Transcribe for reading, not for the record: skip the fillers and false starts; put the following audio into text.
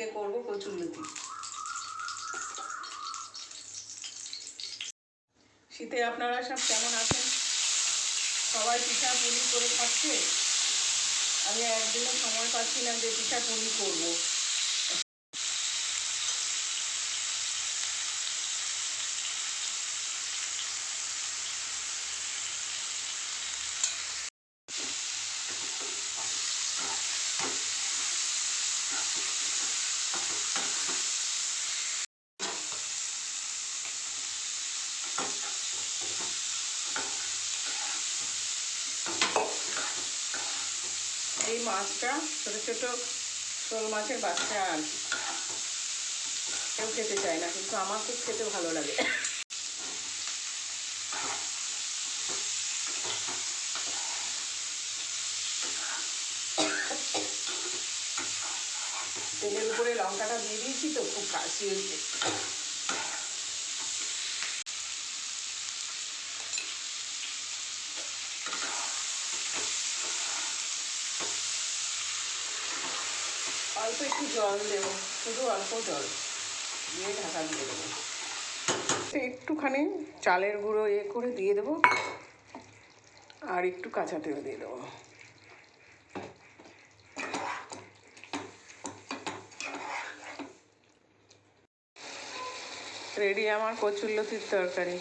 আজকে করব কচুরলতি। শীতে আপনারা সব কেমন আছেন? সবাই পিঠা পুলি করে খাচ্ছে। আমি একদিনও সময় পাচ্ছি না যে পিঠা পুলি করবো। এই মাছটা ছোটো ছোটো শোল মাছের বাচ্চা আর কেউ খেতে চায় না, কিন্তু আমার খুব খেতে ভালো লাগে। তেলের উপরে লঙ্কাটা দিয়ে দিয়েছি তো, খুব কাশি হয়েছে। অল্প একটু জল দেবো, শুধু অল্প জল দিয়ে ঢাকা দিয়ে দেবো। একটুখানি চালের গুঁড়ো করে দিয়ে দেবো, আর একটু কাঁচা তেল দিয়ে দেবো। রেডি আমার কচুরলতির তরকারি।